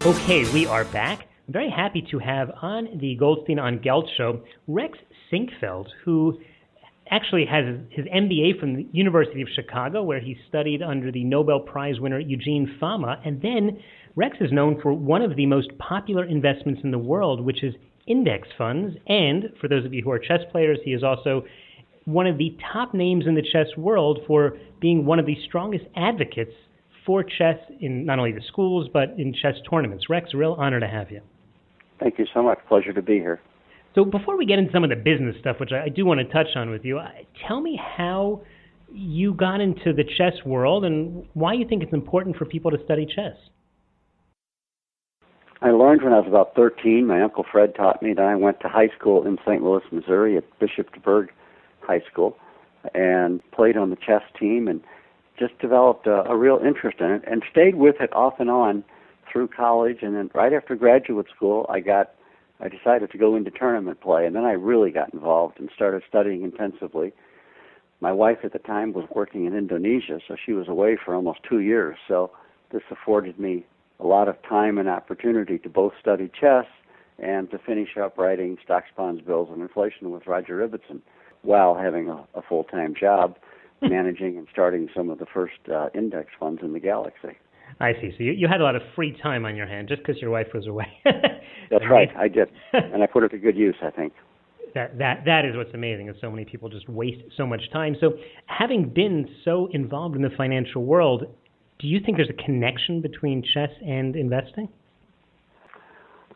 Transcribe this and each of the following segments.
Okay, we are back. I'm very happy to have on the Goldstein on Gelt Show Rex Sinquefield, who actually has his MBA from the University of Chicago, where he studied under the Nobel Prize winner Eugene Fama. And then Rex is known for one of the most popular investments in the world, which is index funds. And for those of you who are chess players, he is also one of the top names in the chess world for being one of the strongest advocates for chess in not only the schools, but in chess tournaments. Rex, a real honor to have you. Thank you so much. Pleasure to be here. So before we get into some of the business stuff, which I do want to touch on with you, tell me how you got into the chess world and why you think it's important for people to study chess. I learned when I was about 13. My Uncle Fred taught me. Then I went to high school in St. Louis, Missouri at Bishop DeBerg High School and played on the chess team and just developed a real interest in it and stayed with it off and on through college. And then right after graduate school, I decided to go into tournament play, and then I really got involved and started studying intensively. My wife at the time was working in Indonesia, so she was away for almost 2 years. So this afforded me a lot of time and opportunity to both study chess and to finish up writing Stocks, Bonds, Bills, and Inflation with Roger Ibbotson while having a full-time job managing and starting some of the first index funds in the galaxy. I see. So you had a lot of free time on your hand just because your wife was away. That's right. I did. And I put it to good use, I think. That is what's amazing, is so many people just waste so much time. So having been so involved in the financial world, do you think there's a connection between chess and investing?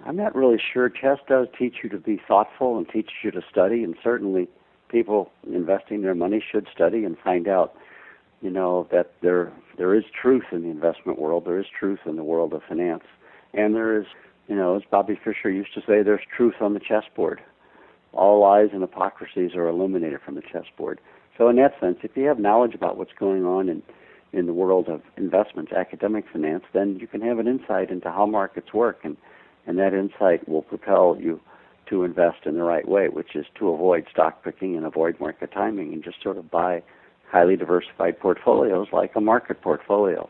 I'm not really sure. Chess does teach you to be thoughtful and teaches you to study, and certainly people investing their money should study and find out, that there is truth in the investment world. There is truth in the world of finance. And there is, as Bobby Fischer used to say, there's truth on the chessboard. All lies and hypocrisies are eliminated from the chessboard. So in that sense, if you have knowledge about what's going on in the world of investments, academic finance, then you can have an insight into how markets work, and that insight will propel you to invest in the right way, which is to avoid stock picking and avoid market timing and just sort of buy highly diversified portfolios like a market portfolio.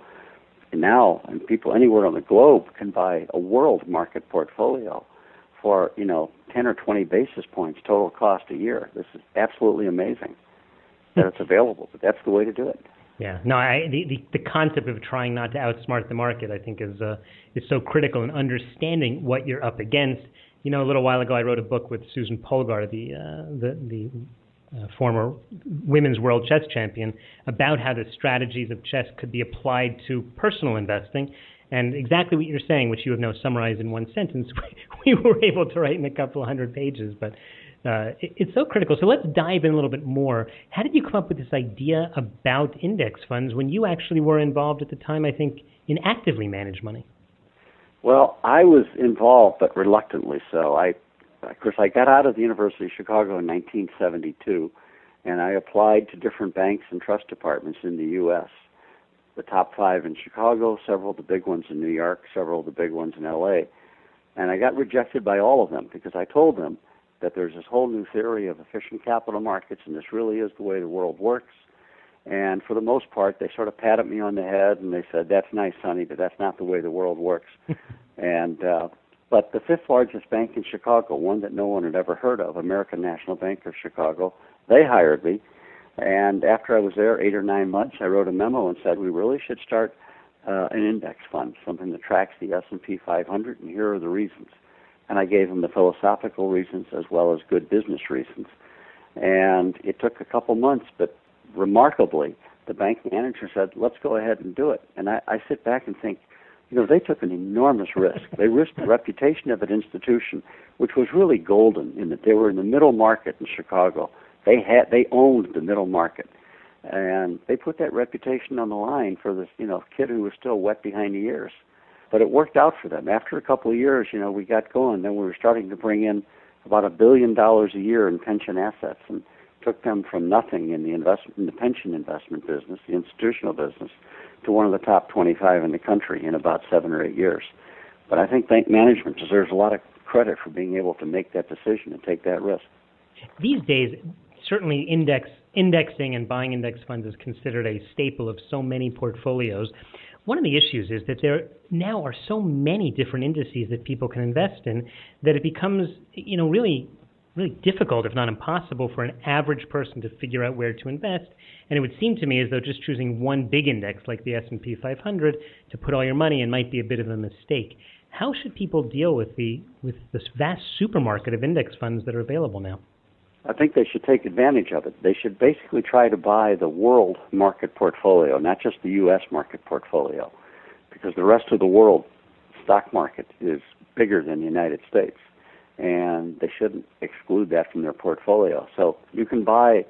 And now, people anywhere on the globe can buy a world market portfolio for, 10 or 20 basis points total cost a year. This is absolutely amazing that it's available, but that's the way to do it. Yeah, no, the concept of trying not to outsmart the market, I think, is so critical in understanding what you're up against. A little while ago, I wrote a book with Susan Polgar, the former women's world chess champion, about how the strategies of chess could be applied to personal investing. And exactly what you're saying, which you have now summarized in one sentence, we were able to write in a couple of hundred pages. But it's so critical. So let's dive in a little bit more. How did you come up with this idea about index funds when you actually were involved at the time, I think, in actively managed money? Well, I was involved, but reluctantly so. Of course, I got out of the University of Chicago in 1972, and I applied to different banks and trust departments in the U.S., the top 5 in Chicago, several of the big ones in New York, several of the big ones in L.A., and I got rejected by all of them because I told them that there's this whole new theory of efficient capital markets, and this really is the way the world works. And for the most part, they sort of patted me on the head, and they said, "That's nice, honey, but that's not the way the world works." But the 5th largest bank in Chicago, one that no one had ever heard of, American National Bank of Chicago, they hired me. And after I was there 8 or 9 months, I wrote a memo and said, we really should start an index fund, something that tracks the S&P 500, and here are the reasons. And I gave them the philosophical reasons as well as good business reasons. And it took a couple months, but remarkably, the bank manager said, let's go ahead and do it. And I sit back and think, they took an enormous risk. They risked the reputation of an institution, which was really golden in that they were in the middle market in Chicago. They owned the middle market, and they put that reputation on the line for this, kid who was still wet behind the ears. But it worked out for them. After a couple of years, we got going. Then we were starting to bring in about $1 billion a year in pension assets, and took them from nothing in the pension investment business, the institutional business, to one of the top 25 in the country in about 7 or 8 years. But I think bank management deserves a lot of credit for being able to make that decision and take that risk. These days, certainly indexing and buying index funds is considered a staple of so many portfolios. One of the issues is that there now are so many different indices that people can invest in that it becomes, really difficult, if not impossible, for an average person to figure out where to invest. And it would seem to me as though just choosing one big index like the S&P 500 to put all your money in might be a bit of a mistake. How should people deal with this vast supermarket of index funds that are available now? I think they should take advantage of it. They should basically try to buy the world market portfolio, not just the U.S. market portfolio, because the rest of the world stock market is bigger than the United States, and they shouldn't exclude that from their portfolio. So you can buy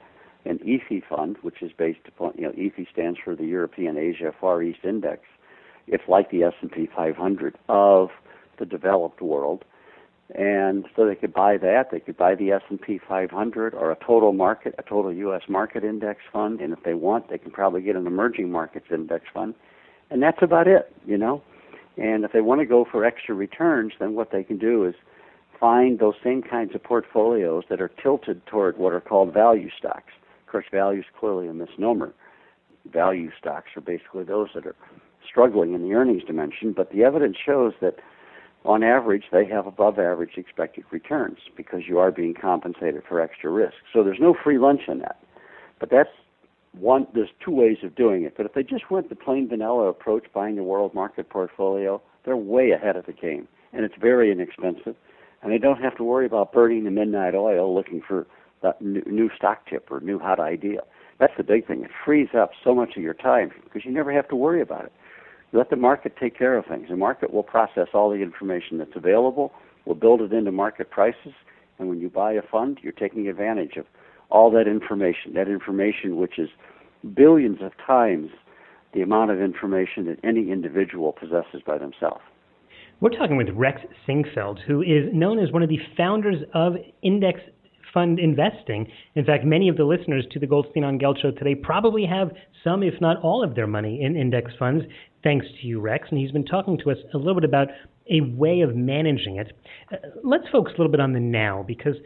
an ETH fund, which is based upon, ETH stands for the European Asia Far East Index. It's like the S&P 500 of the developed world. And so they could buy that. They could buy the S&P 500 or a total U.S. market index fund. And if they want, they can probably get an emerging markets index fund. And that's about it, And if they want to go for extra returns, then what they can do is find those same kinds of portfolios that are tilted toward what are called value stocks. Of course, value is clearly a misnomer. Value stocks are basically those that are struggling in the earnings dimension, but the evidence shows that on average, they have above average expected returns because you are being compensated for extra risk. So there's no free lunch in that. But that's one, there's two ways of doing it. But if they just went the plain vanilla approach, buying the world market portfolio, they're way ahead of the game. And it's very inexpensive. And they don't have to worry about burning the midnight oil looking for that new stock tip or new hot idea. That's the big thing. It frees up so much of your time because you never have to worry about it. Let the market take care of things. The market will process all the information that's available, will build it into market prices, and when you buy a fund, you're taking advantage of all that information which is billions of times the amount of information that any individual possesses by themselves. We're talking with Rex Sinquefield, who is known as one of the founders of index fund investing. In fact, many of the listeners to the Goldstein on Gelt Show today probably have some, if not all, of their money in index funds, thanks to you, Rex. And he's been talking to us a little bit about a way of managing it. Let's focus a little bit on the now, because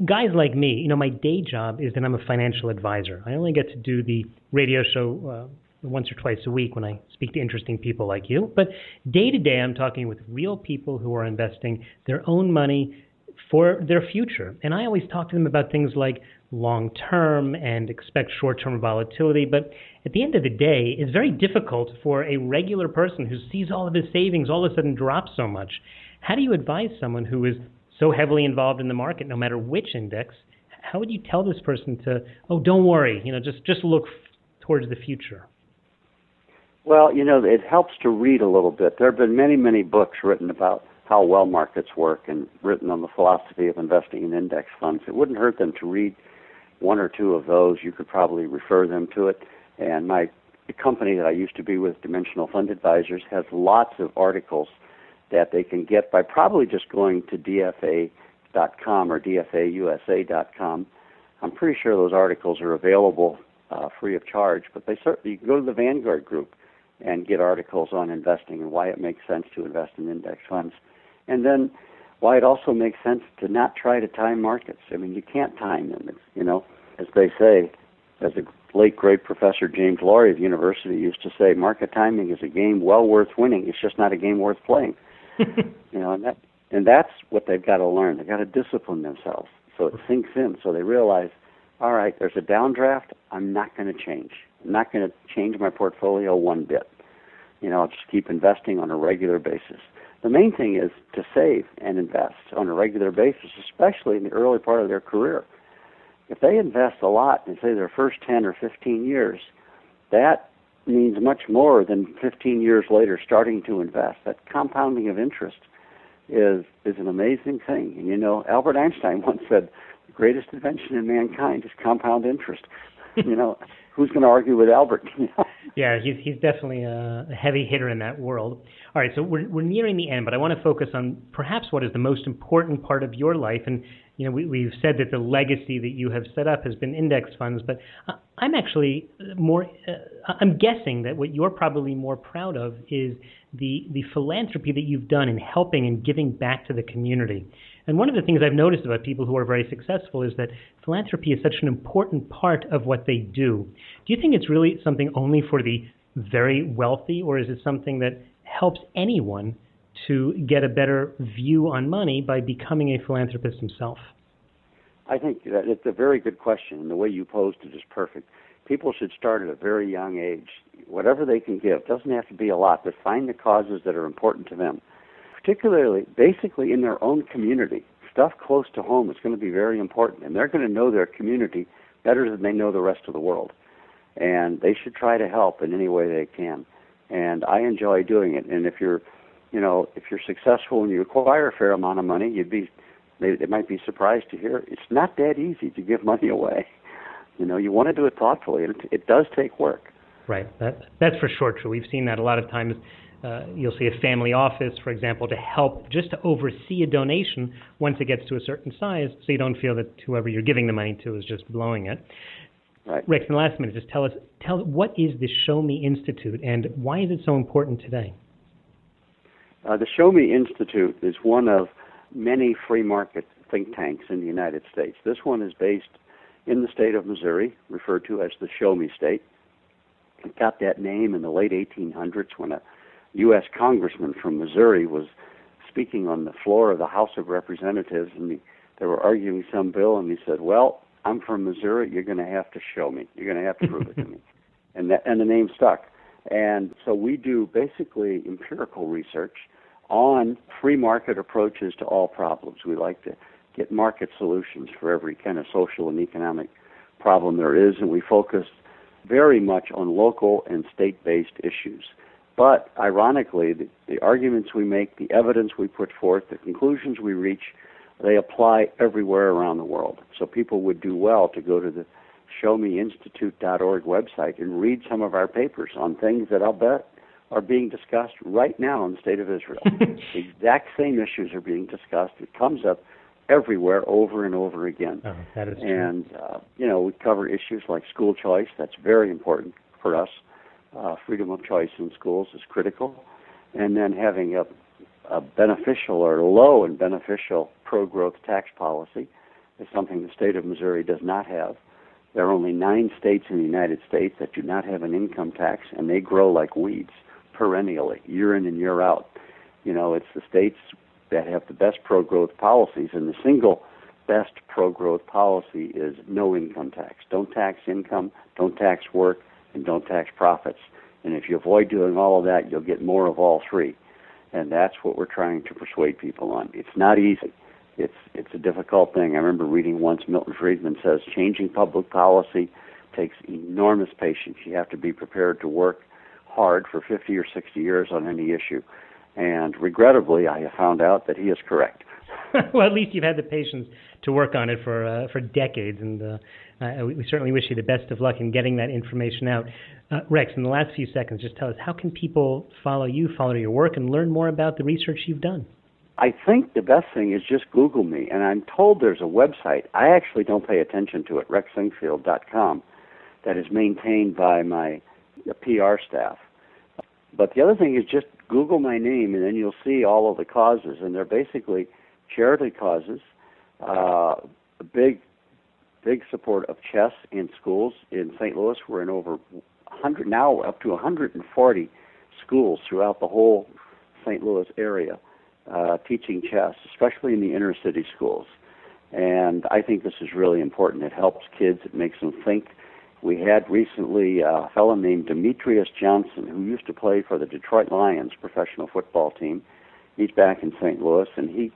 guys like me, my day job is that I'm a financial advisor. I only get to do the radio show once or twice a week when I speak to interesting people like you. But day to day, I'm talking with real people who are investing their own money for their future. And I always talk to them about things like long-term and expect short-term volatility. But at the end of the day, it's very difficult for a regular person who sees all of his savings all of a sudden drop so much. How do you advise someone who is so heavily involved in the market, no matter which index? How would you tell this person to, don't worry, just look towards the future? Well, it helps to read a little bit. There have been many, many books written about how well markets work and written on the philosophy of investing in index funds. It wouldn't hurt them to read one or two of those. You could probably refer them to it. And the company that I used to be with, Dimensional Fund Advisors, has lots of articles that they can get by probably just going to DFA.com or DFAUSA.com. I'm pretty sure those articles are available free of charge, but you can go to the Vanguard group and get articles on investing and why it makes sense to invest in index funds. And then why it also makes sense to not try to time markets. I mean, you can't time them. It's, as they say, as the late, great Professor James Laurie of the university used to say, market timing is a game well worth winning. It's just not a game worth playing. And that's what they've got to learn. They've got to discipline themselves so it sinks in, so they realize, all right, there's a downdraft. I'm not going to change. I'm not going to change my portfolio one bit. I'll just keep investing on a regular basis. The main thing is to save and invest on a regular basis, especially in the early part of their career. If they invest a lot in, say, their first 10 or 15 years, that means much more than 15 years later starting to invest. That compounding of interest is an amazing thing. And, Albert Einstein once said, the greatest invention in mankind is compound interest. Who's going to argue with Albert? Yeah, he's definitely a heavy hitter in that world. All right, so we're nearing the end, but I want to focus on perhaps what is the most important part of your life. And we've said that the legacy that you have set up has been index funds, but I'm actually I'm guessing that what you're probably more proud of is the philanthropy that you've done in helping and giving back to the community. And one of the things I've noticed about people who are very successful is that philanthropy is such an important part of what they do. Do you think it's really something only for the very wealthy, or is it something that helps anyone to get a better view on money by becoming a philanthropist himself? I think that it's a very good question, and the way you posed it is perfect. People should start at a very young age. Whatever they can give, doesn't have to be a lot, but find the causes that are important to them. Particularly, basically in their own community. Stuff close to home is going to be very important, and they're going to know their community better than they know the rest of the world. And they should try to help in any way they can. And I enjoy doing it. And if you're successful and you acquire a fair amount of money, they might be surprised to hear it's not that easy to give money away. You want to do it thoughtfully, and it does take work. Right. That's for sure true. We've seen that a lot of times. You'll see a family office, for example, to help just to oversee a donation once it gets to a certain size, so you don't feel that whoever you're giving the money to is just blowing it. Right. Rex, in the last minute, just tell what is the Show Me Institute, and why is it so important today? The Show Me Institute is one of many free market think tanks in the United States. This one is based in the state of Missouri, referred to as the Show Me State. It got that name in the late 1800s when a U.S. congressman from Missouri was speaking on the floor of the House of Representatives, and they were arguing some bill, and he said, "Well, I'm from Missouri. You're going to have to show me. You're going to have to prove it to me." And the name stuck. And so we do basically empirical research on free market approaches to all problems. We like to get market solutions for every kind of social and economic problem there is, and we focus very much on local and state-based issues. But ironically, the arguments we make, the evidence we put forth, the conclusions we reach, they apply everywhere around the world. So people would do well to go to the showmeinstitute.org website and read some of our papers on things that I'll bet are being discussed right now in the state of Israel. The exact same issues are being discussed. It comes up everywhere over and over again. Oh, that is true. And, we cover issues like school choice. That's very important for us. Freedom of choice in schools is critical. And then having a beneficial or low and beneficial pro-growth tax policy is something the state of Missouri does not have. There are only 9 states in the United States that do not have an income tax, and they grow like weeds perennially, year in and year out. It's the states that have the best pro-growth policies, and the single best pro-growth policy is no income tax. Don't tax income, don't tax work, and don't tax profits. And if you avoid doing all of that, you'll get more of all three. And that's what we're trying to persuade people on. It's not easy. It's a difficult thing. I remember reading once Milton Friedman says, changing public policy takes enormous patience. You have to be prepared to work hard for 50 or 60 years on any issue. And regrettably, I have found out that he is correct. Well, at least you've had the patience to work on it for decades, and we certainly wish you the best of luck in getting that information out. Rex, in the last few seconds, just tell us, how can people follow you, follow your work, and learn more about the research you've done? I think the best thing is just Google me, and I'm told there's a website. I actually don't pay attention to it, rexsinquefield.com, that is maintained by my PR staff. But the other thing is just Google my name, and then you'll see all of the causes, and they're basically charity causes, a big support of chess in schools. In St. Louis, we're in over 100, now up to 140 schools throughout the whole St. Louis area, teaching chess, especially in the inner city schools. And I think this is really important. It helps kids. It makes them think. We had recently a fellow named Demetrius Johnson, who used to play for the Detroit Lions professional football team. He's back in St. Louis, and he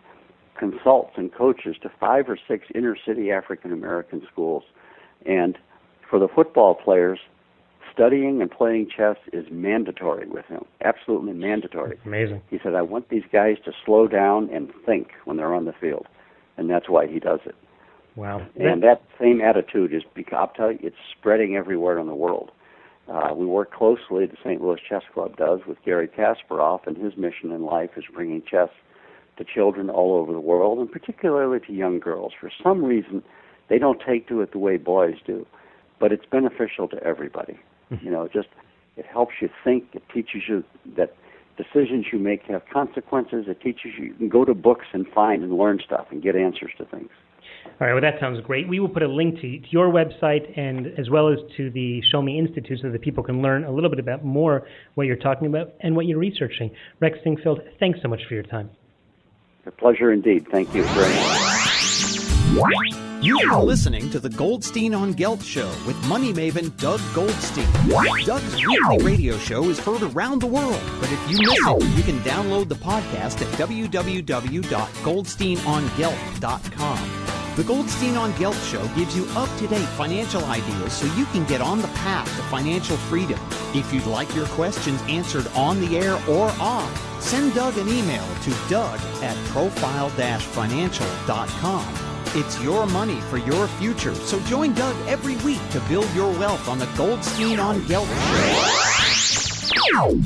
consults and coaches to 5 or 6 inner city African American schools. And for the football players, studying and playing chess is mandatory with him, absolutely mandatory. That's amazing. He said, I want these guys to slow down and think when they're on the field, and that's why he does it. Wow. And that same attitude is, I'll tell you, it's spreading everywhere in the world. We work closely, the St. Louis Chess Club does, with Gary Kasparov, and his mission in life is bringing chess to children all over the world, and particularly to young girls. For some reason, they don't take to it the way boys do, but it's beneficial to everybody. It helps you think. It teaches you that decisions you make have consequences. It teaches you can go to books and find and learn stuff and get answers to things. All right, well, that sounds great. We will put a link to your website and as well as to the Show Me Institute so that people can learn a little bit about more what you're talking about and what you're researching. Rex Sinquefield, thanks so much for your time. A pleasure indeed. Thank you very much. You've been listening to the Goldstein on Gelt Show with money maven Doug Goldstein. Doug's weekly radio show is heard around the world, but if you miss it, you can download the podcast at www.goldsteinongelt.com. The Goldstein on Gelt Show gives you up-to-date financial ideas so you can get on the path to financial freedom. If you'd like your questions answered on the air or off, send Doug an email to doug@profile-financial.com. It's your money for your future, so join Doug every week to build your wealth on the Goldstein on Gelt Show.